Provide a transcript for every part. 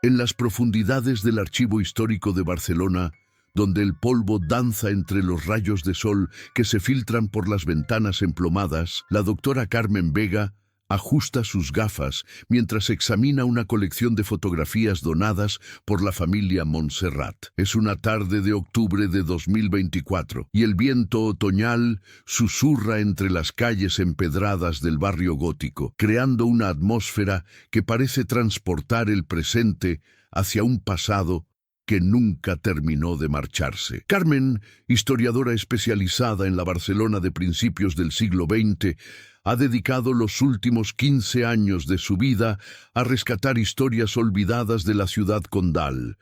En las profundidades del Archivo Histórico de Barcelona, donde el polvo danza entre los rayos de sol que se filtran por las ventanas emplomadas, la doctora Carmen Vega ajusta sus gafas mientras examina una colección de fotografías donadas por la familia Montserrat. Es una tarde de octubre de 2024 y el viento otoñal susurra entre las calles empedradas del barrio gótico, creando una atmósfera que parece transportar el presente hacia un pasado que nunca terminó de marcharse. Carmen, historiadora especializada en la Barcelona de principios del siglo XX, ha dedicado los últimos 15 años de su vida a rescatar historias olvidadas de la ciudad condal.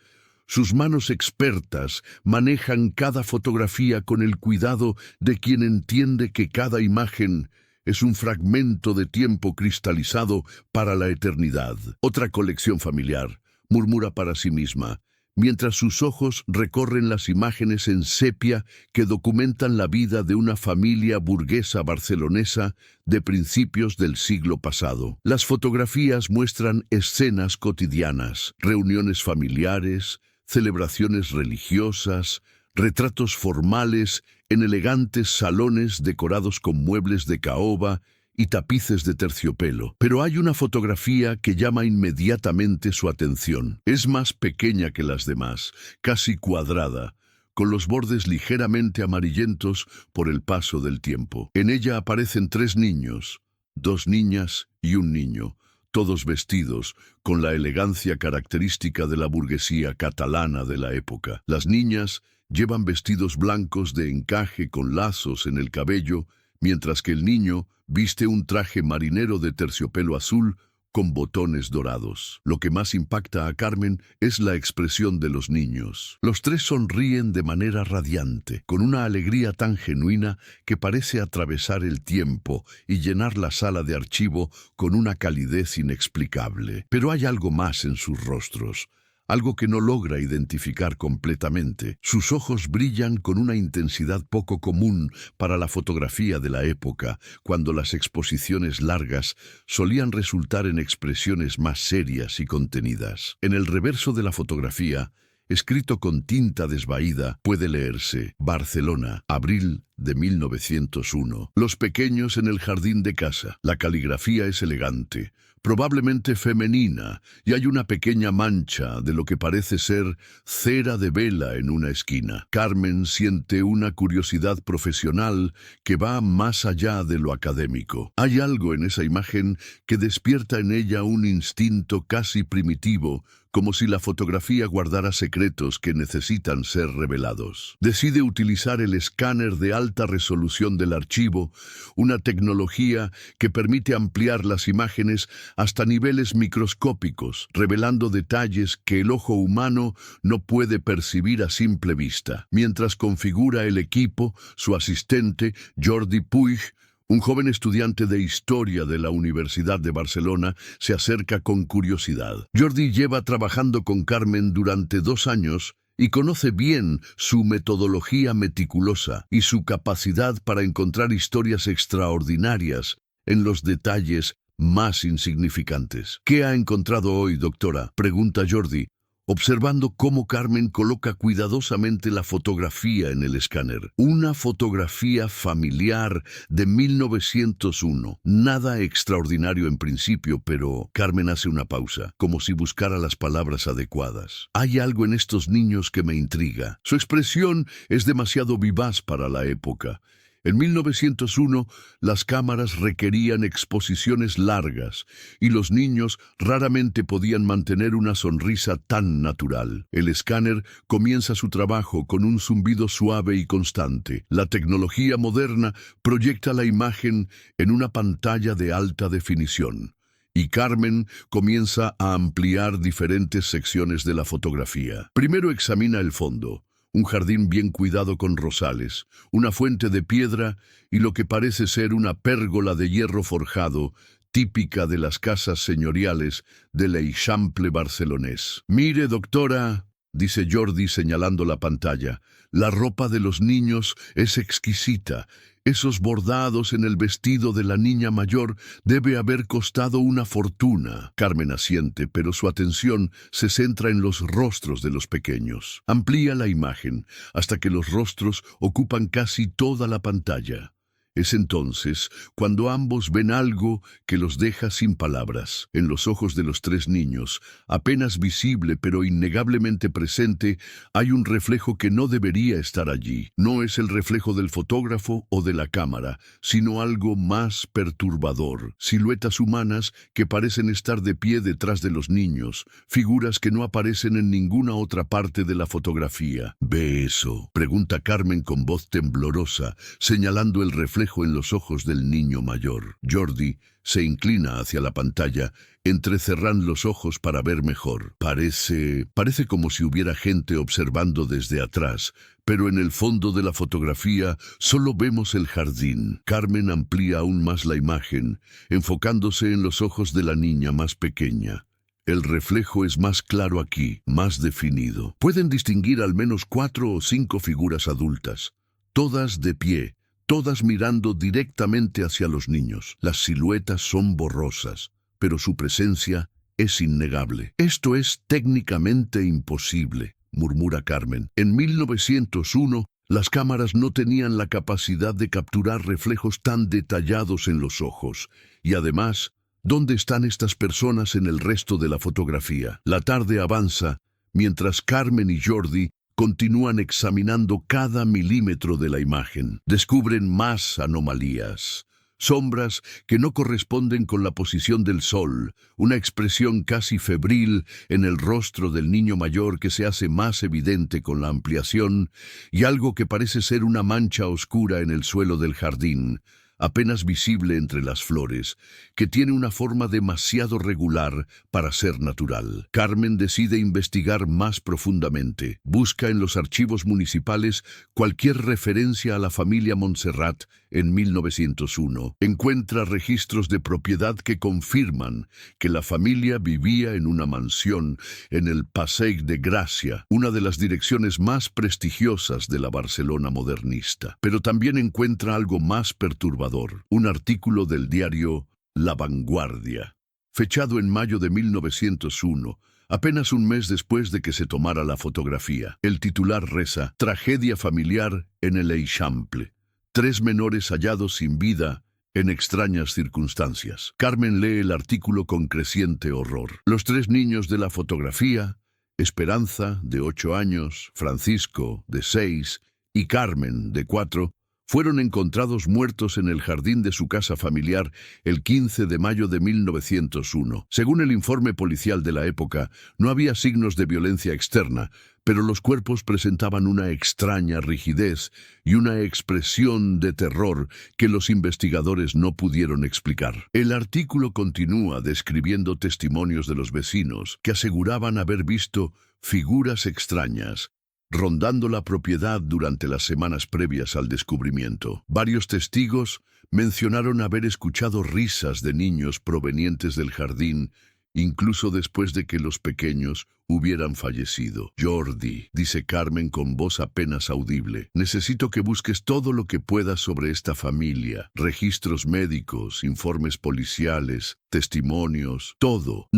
Sus manos expertas manejan cada fotografía con el cuidado de quien entiende que cada imagen es un fragmento de tiempo cristalizado para la eternidad. Otra colección familiar, murmura para sí misma, mientras sus ojos recorren las imágenes en sepia que documentan la vida de una familia burguesa barcelonesa de principios del siglo pasado. Las fotografías muestran escenas cotidianas, reuniones familiares, celebraciones religiosas, retratos formales en elegantes salones decorados con muebles de caoba y tapices de terciopelo. Pero hay una fotografía que llama inmediatamente su atención. Es más pequeña que las demás, casi cuadrada, con los bordes ligeramente amarillentos por el paso del tiempo. En ella aparecen 3 niños, 2 niñas y un niño, todos vestidos con la elegancia característica de la burguesía catalana de la época. Las niñas llevan vestidos blancos de encaje con lazos en el cabello, mientras que el niño viste un traje marinero de terciopelo azul con botones dorados. Lo que más impacta a Carmen es la expresión de los niños. Los 3 sonríen de manera radiante, con una alegría tan genuina que parece atravesar el tiempo y llenar la sala de archivo con una calidez inexplicable. Pero hay algo más en sus rostros, algo que no logra identificar completamente. Sus ojos brillan con una intensidad poco común para la fotografía de la época, cuando las exposiciones largas solían resultar en expresiones más serias y contenidas. En el reverso de la fotografía, escrito con tinta desvaída, puede leerse: Barcelona, abril de 1901. Los pequeños en el jardín de casa. La caligrafía es elegante, probablemente femenina, y hay una pequeña mancha de lo que parece ser cera de vela en una esquina. Carmen siente una curiosidad profesional que va más allá de lo académico. Hay algo en esa imagen que despierta en ella un instinto casi primitivo, como si la fotografía guardara secretos que necesitan ser revelados. Decide utilizar el escáner de alta resolución del archivo, una tecnología que permite ampliar las imágenes hasta niveles microscópicos, revelando detalles que el ojo humano no puede percibir a simple vista. Mientras configura el equipo, su asistente, Jordi Puig, un joven estudiante de Historia de la Universidad de Barcelona, se acerca con curiosidad. Jordi lleva trabajando con Carmen durante 2 años y conoce bien su metodología meticulosa y su capacidad para encontrar historias extraordinarias en los detalles más insignificantes. ¿Qué ha encontrado hoy, doctora?, pregunta Jordi, observando cómo Carmen coloca cuidadosamente la fotografía en el escáner. Una fotografía familiar de 1901. Nada extraordinario en principio, pero Carmen hace una pausa, como si buscara las palabras adecuadas. Hay algo en estos niños que me intriga. Su expresión es demasiado vivaz para la época. En 1901, las cámaras requerían exposiciones largas y los niños raramente podían mantener una sonrisa tan natural. El escáner comienza su trabajo con un zumbido suave y constante. La tecnología moderna proyecta la imagen en una pantalla de alta definición, y Carmen comienza a ampliar diferentes secciones de la fotografía. Primero examina el fondo. Un jardín bien cuidado con rosales, una fuente de piedra y lo que parece ser una pérgola de hierro forjado, típica de las casas señoriales del Eixample barcelonés. Mire, doctora, dice Jordi señalando la pantalla. La ropa de los niños es exquisita. Esos bordados en el vestido de la niña mayor debe haber costado una fortuna. Carmen asiente, pero su atención se centra en los rostros de los pequeños. Amplía la imagen hasta que los rostros ocupan casi toda la pantalla. Es entonces cuando ambos ven algo que los deja sin palabras. En los ojos de los tres niños, apenas visible pero innegablemente presente, hay un reflejo que no debería estar allí. No es el reflejo del fotógrafo o de la cámara, sino algo más perturbador. Siluetas humanas que parecen estar de pie detrás de los niños, figuras que no aparecen en ninguna otra parte de la fotografía. ¿Ve eso?, pregunta Carmen con voz temblorosa, señalando el reflejo en los ojos del niño mayor. Jordi se inclina hacia la pantalla, entrecerran los ojos para ver mejor. Parece como si hubiera gente observando desde atrás, pero en el fondo de la fotografía solo vemos el jardín. Carmen amplía aún más la imagen, enfocándose en los ojos de la niña más pequeña. El reflejo es más claro aquí, más definido. Pueden distinguir al menos 4 o 5 figuras adultas, todas de pie, todas mirando directamente hacia los niños. Las siluetas son borrosas, pero su presencia es innegable. Esto es técnicamente imposible, murmura Carmen. En 1901, las cámaras no tenían la capacidad de capturar reflejos tan detallados en los ojos. Y además, ¿dónde están estas personas en el resto de la fotografía? La tarde avanza, mientras Carmen y Jordi continúan examinando cada milímetro de la imagen. Descubren más anomalías. Sombras que no corresponden con la posición del sol, una expresión casi febril en el rostro del niño mayor que se hace más evidente con la ampliación, y algo que parece ser una mancha oscura en el suelo del jardín, apenas visible entre las flores, que tiene una forma demasiado regular para ser natural. Carmen decide investigar más profundamente. Busca en los archivos municipales cualquier referencia a la familia Montserrat en 1901. Encuentra registros de propiedad que confirman que la familia vivía en una mansión en el Passeig de Gràcia, una de las direcciones más prestigiosas de la Barcelona modernista. Pero también encuentra algo más perturbador, un artículo del diario La Vanguardia, fechado en mayo de 1901, apenas un mes después de que se tomara la fotografía. El titular reza: Tragedia familiar en el Eixample. 3 menores hallados sin vida en extrañas circunstancias. Carmen lee el artículo con creciente horror. Los 3 niños de la fotografía, Esperanza, de 8 años, Francisco, de 6, y Carmen, de 4, fueron encontrados muertos en el jardín de su casa familiar el 15 de mayo de 1901. Según el informe policial de la época, no había signos de violencia externa, pero los cuerpos presentaban una extraña rigidez y una expresión de terror que los investigadores no pudieron explicar. El artículo continúa describiendo testimonios de los vecinos que aseguraban haber visto figuras extrañas rondando la propiedad durante las semanas previas al descubrimiento. Varios testigos mencionaron haber escuchado risas de niños provenientes del jardín, incluso después de que los pequeños hubieran fallecido. Jordi, dice Carmen con voz apenas audible, necesito que busques todo lo que puedas sobre esta familia. Registros médicos, informes policiales, testimonios, todo.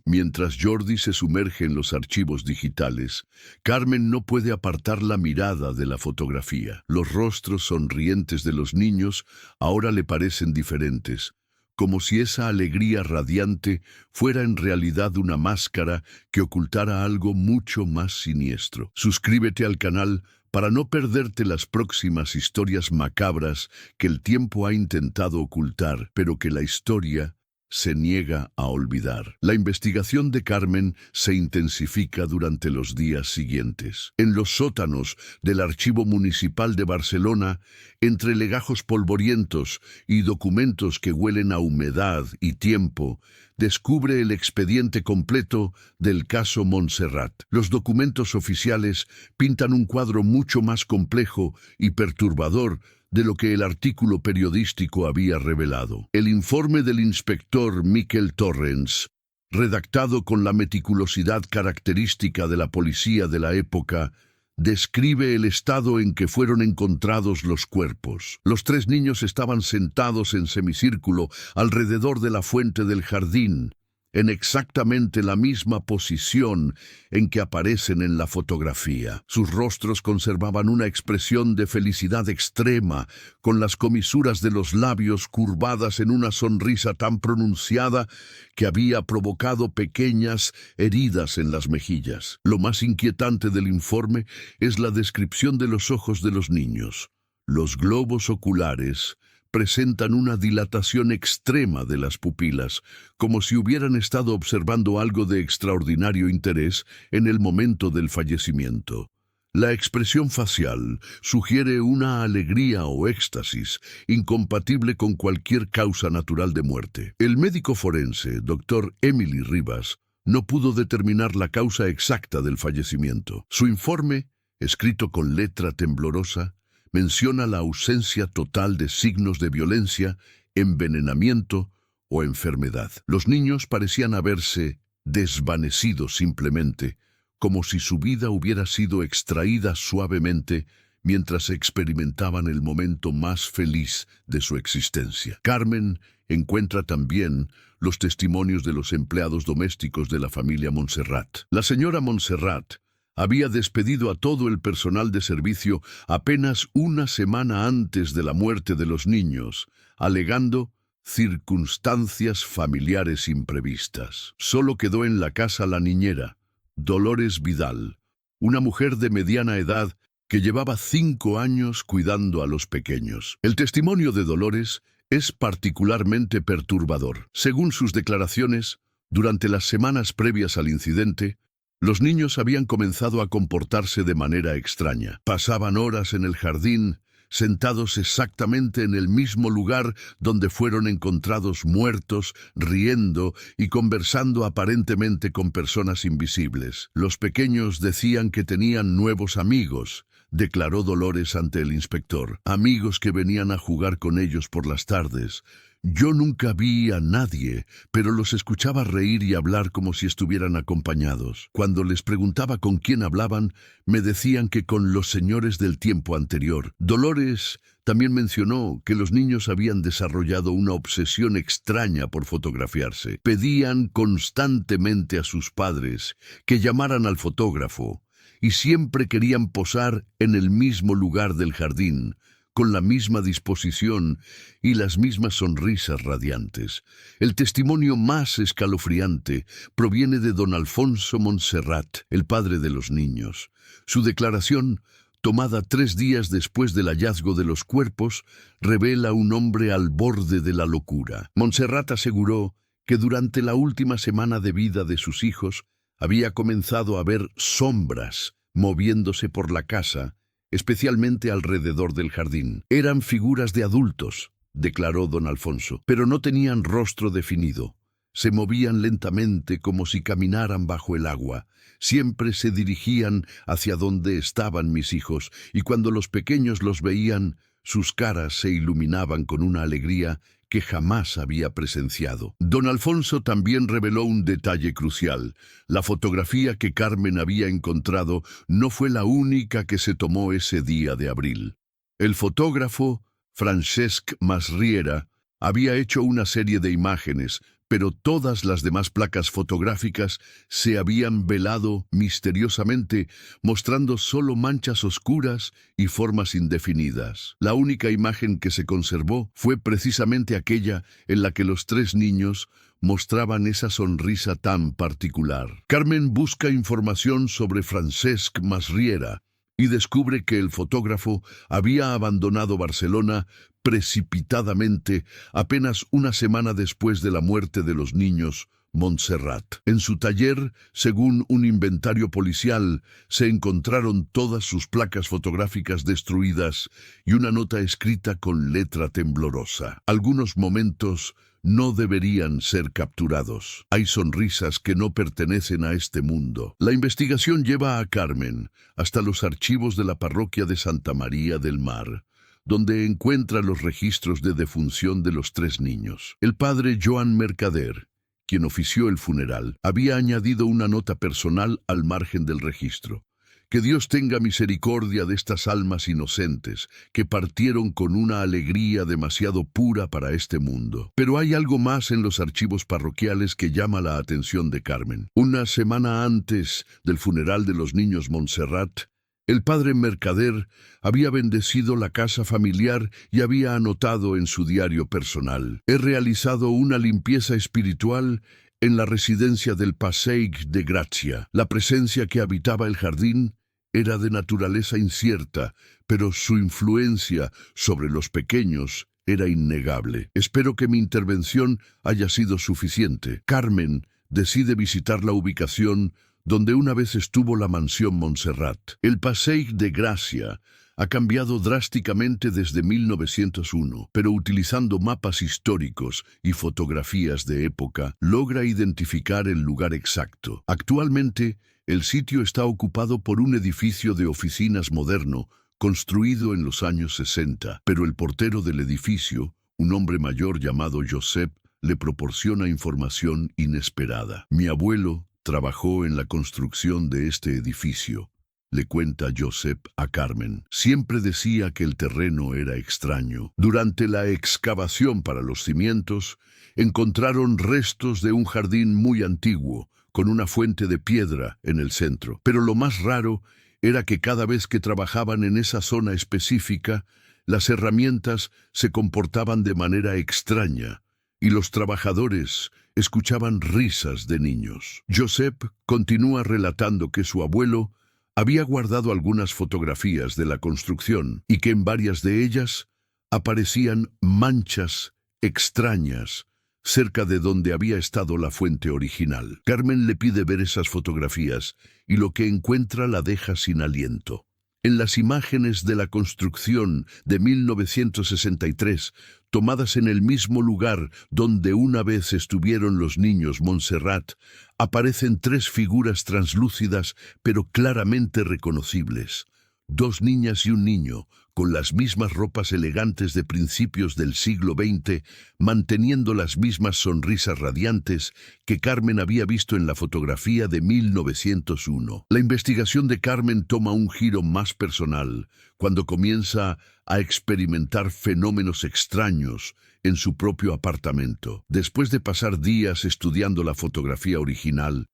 Mientras Jordi se sumerge en los archivos digitales, Carmen no puede apartar la mirada de la fotografía. Los rostros sonrientes de los niños ahora le parecen diferentes, como si esa alegría radiante fuera en realidad una máscara que ocultara algo mucho más siniestro. Suscríbete al canal para no perderte las próximas historias macabras que el tiempo ha intentado ocultar, pero que la historia se niega a olvidar. La investigación de Carmen se intensifica durante los días siguientes. En los sótanos del Archivo Municipal de Barcelona, entre legajos polvorientos y documentos que huelen a humedad y tiempo, descubre el expediente completo del caso Montserrat. Los documentos oficiales pintan un cuadro mucho más complejo y perturbador de lo que el artículo periodístico había revelado. El informe del inspector Miquel Torrens redactado con la meticulosidad característica de la policía de la época, describe el estado en que fueron encontrados los cuerpos. Los 3 niños estaban sentados en semicírculo alrededor de la fuente del jardín, en exactamente la misma posición en que aparecen en la fotografía. Sus rostros conservaban una expresión de felicidad extrema, con las comisuras de los labios curvadas en una sonrisa tan pronunciada que había provocado pequeñas heridas en las mejillas. Lo más inquietante del informe es la descripción de los ojos de los niños. Los globos oculares presentan una dilatación extrema de las pupilas, como si hubieran estado observando algo de extraordinario interés en el momento del fallecimiento. La expresión facial sugiere una alegría o éxtasis incompatible con cualquier causa natural de muerte. El médico forense, Dr. Emily Rivas, no pudo determinar la causa exacta del fallecimiento. Su informe, escrito con letra temblorosa, menciona la ausencia total de signos de violencia, envenenamiento o enfermedad. Los niños parecían haberse desvanecido simplemente, como si su vida hubiera sido extraída suavemente mientras experimentaban el momento más feliz de su existencia. Carmen encuentra también los testimonios de los empleados domésticos de la familia Montserrat. La señora Montserrat había despedido a todo el personal de servicio apenas una semana antes de la muerte de los niños, alegando circunstancias familiares imprevistas. Solo quedó en la casa la niñera, Dolores Vidal, una mujer de mediana edad que llevaba 5 años cuidando a los pequeños. El testimonio de Dolores es particularmente perturbador. Según sus declaraciones, durante las semanas previas al incidente, los niños habían comenzado a comportarse de manera extraña. Pasaban horas en el jardín, sentados exactamente en el mismo lugar donde fueron encontrados muertos, riendo y conversando aparentemente con personas invisibles. Los pequeños decían que tenían nuevos amigos, declaró Dolores ante el inspector. Amigos que venían a jugar con ellos por las tardes. Yo nunca vi a nadie, pero los escuchaba reír y hablar como si estuvieran acompañados. Cuando les preguntaba con quién hablaban, me decían que con los señores del tiempo anterior. Dolores también mencionó que los niños habían desarrollado una obsesión extraña por fotografiarse. Pedían constantemente a sus padres que llamaran al fotógrafo y siempre querían posar en el mismo lugar del jardín, con la misma disposición y las mismas sonrisas radiantes. El testimonio más escalofriante proviene de don Alfonso Montserrat, el padre de los niños. Su declaración, tomada 3 días después del hallazgo de los cuerpos, revela un hombre al borde de la locura. Montserrat aseguró que durante la última semana de vida de sus hijos había comenzado a ver sombras moviéndose por la casa, especialmente alrededor del jardín. Eran figuras de adultos, declaró don Alfonso, pero no tenían rostro definido. Se movían lentamente como si caminaran bajo el agua. Siempre se dirigían hacia donde estaban mis hijos, y cuando los pequeños los veían, sus caras se iluminaban con una alegría que jamás había presenciado. Don Alfonso también reveló un detalle crucial. La fotografía que Carmen había encontrado no fue la única que se tomó ese día de abril. El fotógrafo, Francesc Masriera, había hecho una serie de imágenes, pero todas las demás placas fotográficas se habían velado misteriosamente, mostrando solo manchas oscuras y formas indefinidas. La única imagen que se conservó fue precisamente aquella en la que los 3 niños mostraban esa sonrisa tan particular. Carmen busca información sobre Francesc Masriera y descubre que el fotógrafo había abandonado Barcelona precipitadamente apenas una semana después de la muerte de los niños Montserrat. En su taller, según un inventario policial, se encontraron todas sus placas fotográficas destruidas y una nota escrita con letra temblorosa. Algunos momentos no deberían ser capturados. Hay sonrisas que no pertenecen a este mundo. La investigación lleva a Carmen hasta los archivos de la parroquia de Santa María del Mar, donde encuentra los registros de defunción de los 3 niños. El padre Joan Mercader, quien ofició el funeral, había añadido una nota personal al margen del registro. Que Dios tenga misericordia de estas almas inocentes, que partieron con una alegría demasiado pura para este mundo. Pero hay algo más en los archivos parroquiales que llama la atención de Carmen. Una semana antes del funeral de los niños Montserrat, el padre Mercader había bendecido la casa familiar y había anotado en su diario personal: he realizado una limpieza espiritual en la residencia del Passeig de Gracia. La presencia que habitaba el jardín era de naturaleza incierta, pero su influencia sobre los pequeños era innegable. Espero que mi intervención haya sido suficiente. Carmen decide visitar la ubicación donde una vez estuvo la mansión Montserrat. El Passeig de Gracia ha cambiado drásticamente desde 1901, pero utilizando mapas históricos y fotografías de época, logra identificar el lugar exacto. Actualmente, el sitio está ocupado por un edificio de oficinas moderno, construido en los años 60, pero el portero del edificio, un hombre mayor llamado Josep, le proporciona información inesperada. Mi abuelo trabajó en la construcción de este edificio, le cuenta Josep a Carmen. Siempre decía que el terreno era extraño. Durante la excavación para los cimientos, encontraron restos de un jardín muy antiguo, con una fuente de piedra en el centro. Pero lo más raro era que cada vez que trabajaban en esa zona específica, las herramientas se comportaban de manera extraña y los trabajadores escuchaban risas de niños. Josep continúa relatando que su abuelo había guardado algunas fotografías de la construcción y que en varias de ellas aparecían manchas extrañas cerca de donde había estado la fuente original. Carmen le pide ver esas fotografías y lo que encuentra la deja sin aliento. En las imágenes de la construcción de 1963, tomadas en el mismo lugar donde una vez estuvieron los niños Montserrat, aparecen tres figuras translúcidas pero claramente reconocibles. Dos niñas y un niño, con las mismas ropas elegantes de principios del siglo XX, manteniendo las mismas sonrisas radiantes que Carmen había visto en la fotografía de 1901. La investigación de Carmen toma un giro más personal cuando comienza a experimentar fenómenos extraños en su propio apartamento. Después de pasar días estudiando la fotografía original,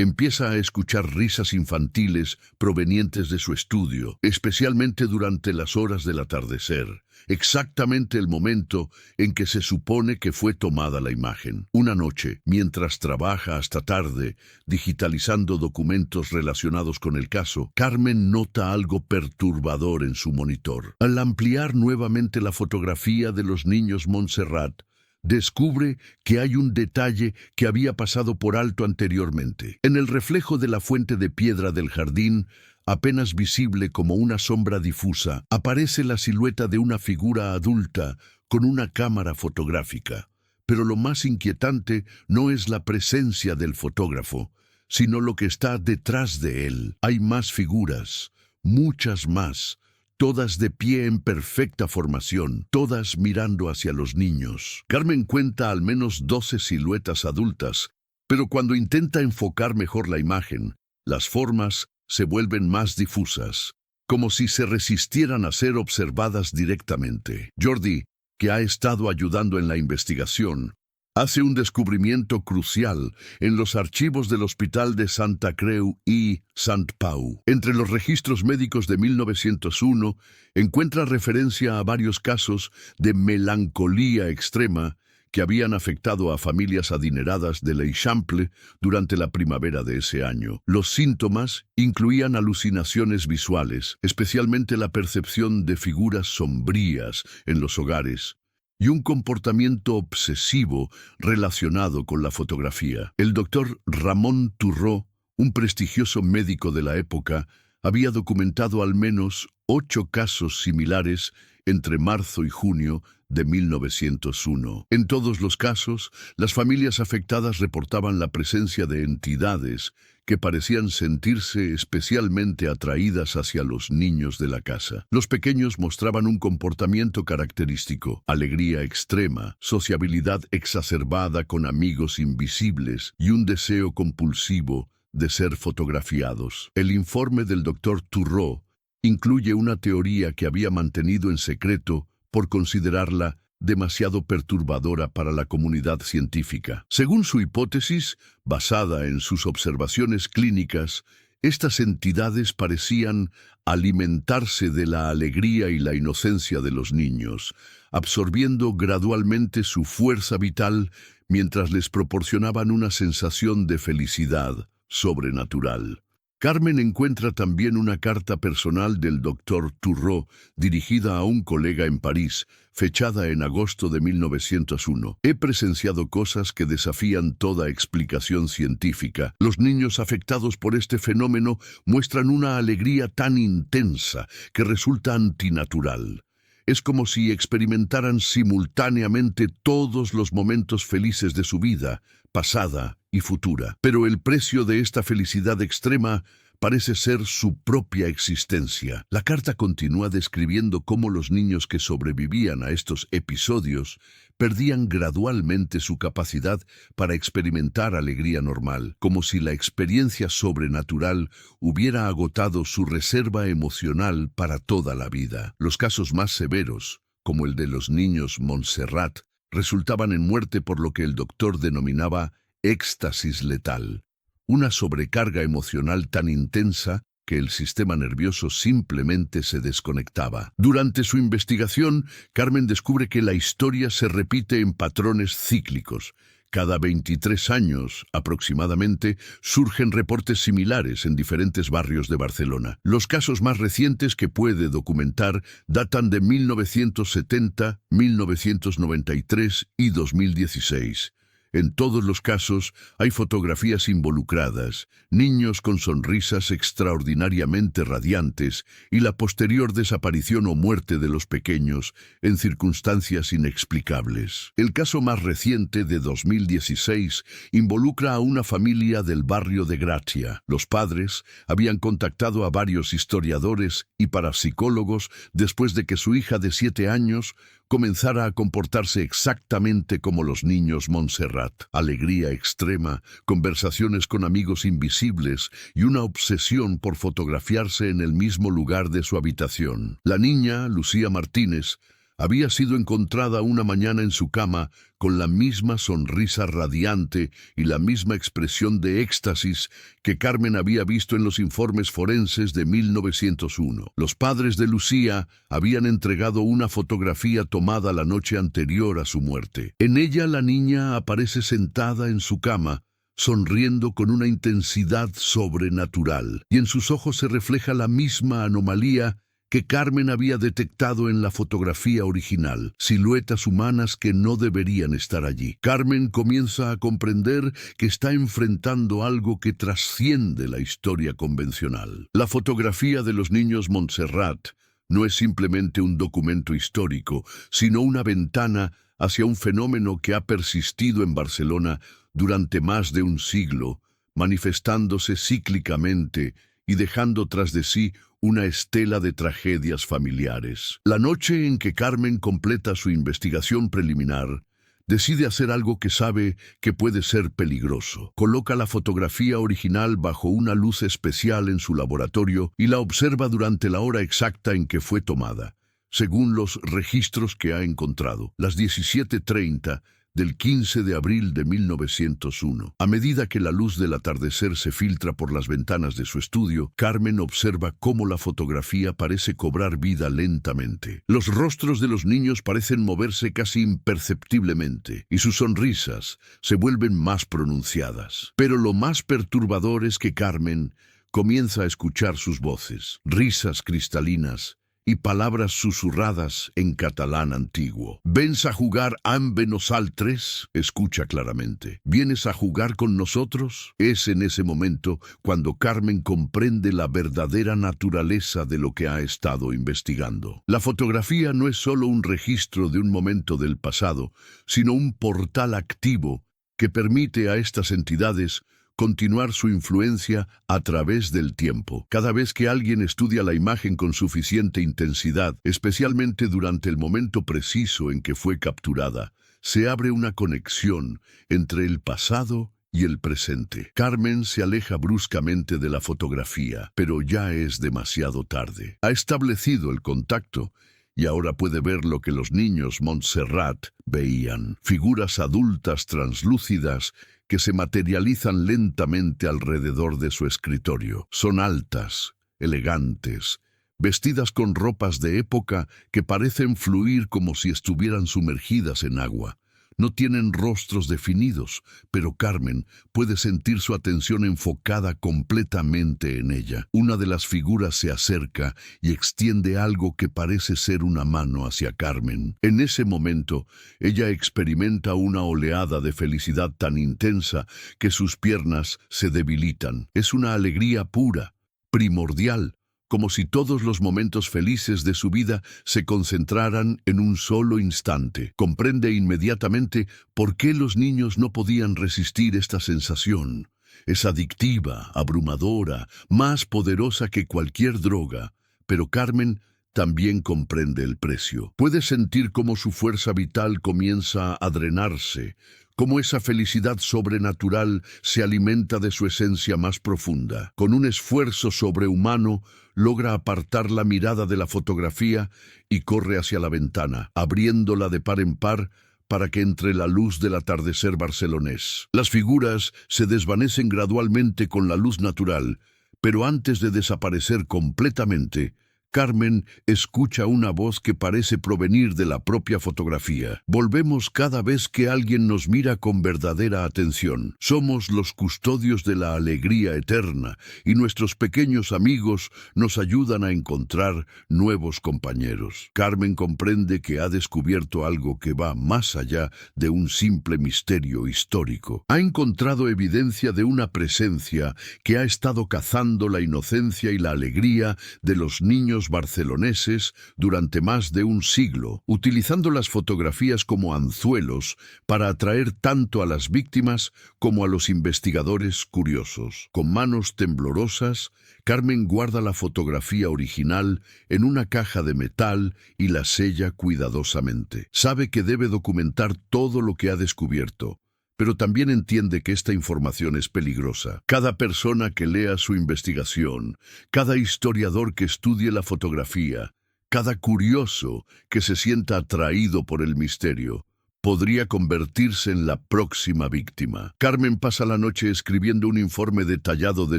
empieza a escuchar risas infantiles provenientes de su estudio, especialmente durante las horas del atardecer, exactamente el momento en que se supone que fue tomada la imagen. Una noche, mientras trabaja hasta tarde, digitalizando documentos relacionados con el caso, Carmen nota algo perturbador en su monitor. Al ampliar nuevamente la fotografía de los niños Montserrat, descubre que hay un detalle que había pasado por alto anteriormente. En el reflejo de la fuente de piedra del jardín, apenas visible como una sombra difusa, aparece la silueta de una figura adulta con una cámara fotográfica. Pero lo más inquietante no es la presencia del fotógrafo, sino lo que está detrás de él. Hay más figuras, muchas más, todas de pie en perfecta formación, todas mirando hacia los niños. Carmen cuenta al menos 12 siluetas adultas, pero cuando intenta enfocar mejor la imagen, las formas se vuelven más difusas, como si se resistieran a ser observadas directamente. Jordi, que ha estado ayudando en la investigación, hace un descubrimiento crucial en los archivos del Hospital de Santa Creu i Sant Pau. Entre los registros médicos de 1901, encuentra referencia a varios casos de melancolía extrema que habían afectado a familias adineradas de l'Eixample durante la primavera de ese año. Los síntomas incluían alucinaciones visuales, especialmente la percepción de figuras sombrías en los hogares, y un comportamiento obsesivo relacionado con la fotografía. El doctor Ramón Turró, un prestigioso médico de la época, había documentado al menos 8 casos similares entre marzo y junio de 1901. En todos los casos, las familias afectadas reportaban la presencia de entidades que parecían sentirse especialmente atraídas hacia los niños de la casa. Los pequeños mostraban un comportamiento característico: alegría extrema, sociabilidad exacerbada con amigos invisibles y un deseo compulsivo de ser fotografiados. El informe del Dr. Turreau incluye una teoría que había mantenido en secreto por considerarla demasiado perturbadora para la comunidad científica. Según su hipótesis, basada en sus observaciones clínicas, estas entidades parecían alimentarse de la alegría y la inocencia de los niños, absorbiendo gradualmente su fuerza vital mientras les proporcionaban una sensación de felicidad sobrenatural. Carmen encuentra también una carta personal del Dr. Turreau dirigida a un colega en París, fechada en agosto de 1901. He presenciado cosas que desafían toda explicación científica. Los niños afectados por este fenómeno muestran una alegría tan intensa que resulta antinatural. Es como si experimentaran simultáneamente todos los momentos felices de su vida, pasada y futura. Pero el precio de esta felicidad extrema parece ser su propia existencia. La carta continúa describiendo cómo los niños que sobrevivían a estos episodios perdían gradualmente su capacidad para experimentar alegría normal, como si la experiencia sobrenatural hubiera agotado su reserva emocional para toda la vida. Los casos más severos, como el de los niños Montserrat, resultaban en muerte por lo que el doctor denominaba éxtasis letal, una sobrecarga emocional tan intensa que el sistema nervioso simplemente se desconectaba. Durante su investigación, Carmen descubre que la historia se repite en patrones cíclicos. Cada 23 años, aproximadamente, surgen reportes similares en diferentes barrios de Barcelona. Los casos más recientes que puede documentar datan de 1970, 1993 y 2016. En todos los casos hay fotografías involucradas, niños con sonrisas extraordinariamente radiantes y la posterior desaparición o muerte de los pequeños en circunstancias inexplicables. El caso más reciente, de 2016, involucra a una familia del barrio de Gracia. Los padres habían contactado a varios historiadores y parapsicólogos después de que su hija de 7 años comenzara a comportarse exactamente como los niños Montserrat. Alegría extrema, conversaciones con amigos invisibles y una obsesión por fotografiarse en el mismo lugar de su habitación. La niña, Lucía Martínez, había sido encontrada una mañana en su cama con la misma sonrisa radiante y la misma expresión de éxtasis que Carmen había visto en los informes forenses de 1901. Los padres de Lucía habían entregado una fotografía tomada la noche anterior a su muerte. En ella la niña aparece sentada en su cama, sonriendo con una intensidad sobrenatural, y en sus ojos se refleja la misma anomalía que Carmen había detectado en la fotografía original, siluetas humanas que no deberían estar allí. Carmen comienza a comprender que está enfrentando algo que trasciende la historia convencional. La fotografía de los niños Montserrat no es simplemente un documento histórico, sino una ventana hacia un fenómeno que ha persistido en Barcelona durante más de un siglo, manifestándose cíclicamente y dejando tras de sí una estela de tragedias familiares. La noche en que Carmen completa su investigación preliminar, decide hacer algo que sabe que puede ser peligroso. Coloca la fotografía original bajo una luz especial en su laboratorio y la observa durante la hora exacta en que fue tomada, según los registros que ha encontrado, las 17:30 del 15 de abril de 1901. A medida que la luz del atardecer se filtra por las ventanas de su estudio, Carmen observa cómo la fotografía parece cobrar vida lentamente. Los rostros de los niños parecen moverse casi imperceptiblemente, y sus sonrisas se vuelven más pronunciadas. Pero lo más perturbador es que Carmen comienza a escuchar sus voces, risas cristalinas y palabras susurradas en catalán antiguo. ¿Vens a jugar amb nosaltres? Escucha claramente. ¿Vienes a jugar con nosotros? Es en ese momento cuando Carmen comprende la verdadera naturaleza de lo que ha estado investigando. La fotografía no es solo un registro de un momento del pasado, sino un portal activo que permite a estas entidades continuar su influencia a través del tiempo. Cada vez que alguien estudia la imagen con suficiente intensidad, especialmente durante el momento preciso en que fue capturada, se abre una conexión entre el pasado y el presente. Carmen se aleja bruscamente de la fotografía, pero ya es demasiado tarde. Ha establecido el contacto y ahora puede ver lo que los niños Montserrat veían: figuras adultas translúcidas que se materializan lentamente alrededor de su escritorio. Son altas, elegantes, vestidas con ropas de época que parecen fluir como si estuvieran sumergidas en agua. No tienen rostros definidos, pero Carmen puede sentir su atención enfocada completamente en ella. Una de las figuras se acerca y extiende algo que parece ser una mano hacia Carmen. En ese momento, ella experimenta una oleada de felicidad tan intensa que sus piernas se debilitan. Es una alegría pura, primordial, como si todos los momentos felices de su vida se concentraran en un solo instante. Comprende inmediatamente por qué los niños no podían resistir esta sensación. Es adictiva, abrumadora, más poderosa que cualquier droga, pero Carmen también comprende el precio. Puede sentir cómo su fuerza vital comienza a drenarse, cómo esa felicidad sobrenatural se alimenta de su esencia más profunda. Con un esfuerzo sobrehumano, logra apartar la mirada de la fotografía y corre hacia la ventana, abriéndola de par en par para que entre la luz del atardecer barcelonés. Las figuras se desvanecen gradualmente con la luz natural, pero antes de desaparecer completamente, Carmen escucha una voz que parece provenir de la propia fotografía. Volvemos cada vez que alguien nos mira con verdadera atención. Somos los custodios de la alegría eterna y nuestros pequeños amigos nos ayudan a encontrar nuevos compañeros. Carmen comprende que ha descubierto algo que va más allá de un simple misterio histórico. Ha encontrado evidencia de una presencia que ha estado cazando la inocencia y la alegría de los niños barceloneses durante más de un siglo, utilizando las fotografías como anzuelos para atraer tanto a las víctimas como a los investigadores curiosos. Con manos temblorosas, Carmen guarda la fotografía original en una caja de metal y la sella cuidadosamente. Sabe que debe documentar todo lo que ha descubierto, pero también entiende que esta información es peligrosa. Cada persona que lea su investigación, cada historiador que estudie la fotografía, cada curioso que se sienta atraído por el misterio, podría convertirse en la próxima víctima. Carmen pasa la noche escribiendo un informe detallado de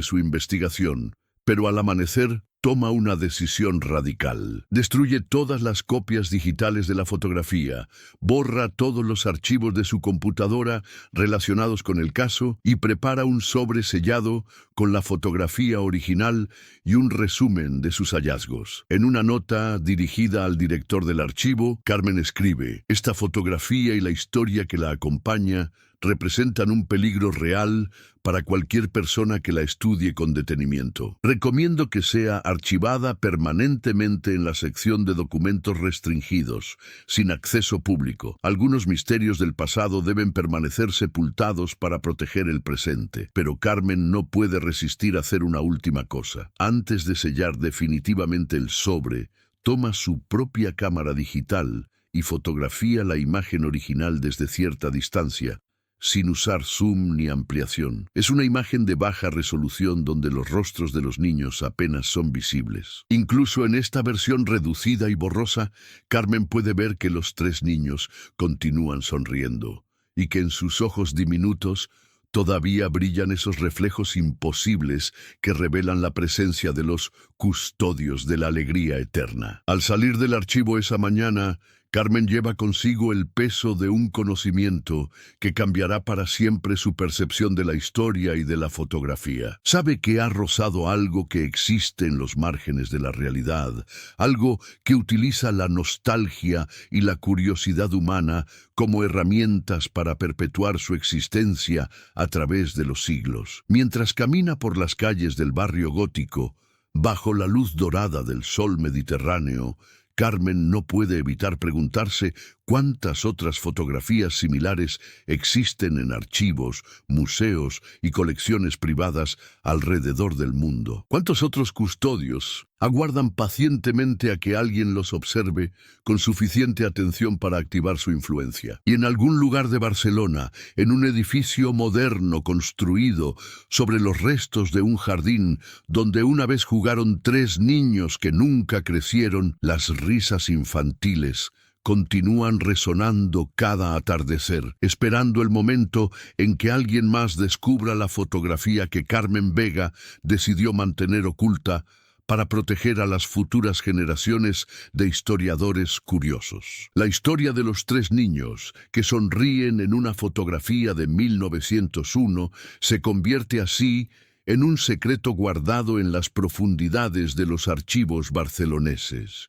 su investigación, pero al amanecer toma una decisión radical. Destruye todas las copias digitales de la fotografía, borra todos los archivos de su computadora relacionados con el caso y prepara un sobre sellado con la fotografía original y un resumen de sus hallazgos. En una nota dirigida al director del archivo, Carmen escribe: "Esta fotografía y la historia que la acompaña representan un peligro real para cualquier persona que la estudie con detenimiento. Recomiendo que sea archivada permanentemente en la sección de documentos restringidos, sin acceso público. Algunos misterios del pasado deben permanecer sepultados para proteger el presente, pero Carmen no puede resistir a hacer una última cosa. Antes de sellar definitivamente el sobre, toma su propia cámara digital y fotografía la imagen original desde cierta distancia, sin usar zoom ni ampliación. Es una imagen de baja resolución donde los rostros de los niños apenas son visibles. Incluso en esta versión reducida y borrosa, Carmen puede ver que los tres niños continúan sonriendo y que en sus ojos diminutos todavía brillan esos reflejos imposibles que revelan la presencia de los custodios de la alegría eterna. Al salir del archivo esa mañana, Carmen lleva consigo el peso de un conocimiento que cambiará para siempre su percepción de la historia y de la fotografía. Sabe que ha rozado algo que existe en los márgenes de la realidad, algo que utiliza la nostalgia y la curiosidad humana como herramientas para perpetuar su existencia a través de los siglos. Mientras camina por las calles del barrio gótico, bajo la luz dorada del sol mediterráneo, Carmen no puede evitar preguntarse cuántas otras fotografías similares existen en archivos, museos y colecciones privadas alrededor del mundo. ¿Cuántos otros custodios aguardan pacientemente a que alguien los observe con suficiente atención para activar su influencia? Y en algún lugar de Barcelona, en un edificio moderno construido sobre los restos de un jardín donde una vez jugaron 3 niños que nunca crecieron, las risas infantiles continúan resonando cada atardecer, esperando el momento en que alguien más descubra la fotografía que Carmen Vega decidió mantener oculta para proteger a las futuras generaciones de historiadores curiosos. La historia de los 3 niños que sonríen en una fotografía de 1901 se convierte así en un secreto guardado en las profundidades de los archivos barceloneses.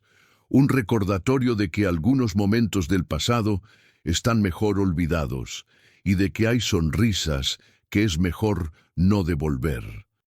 Un recordatorio de que algunos momentos del pasado están mejor olvidados y de que hay sonrisas que es mejor no devolver.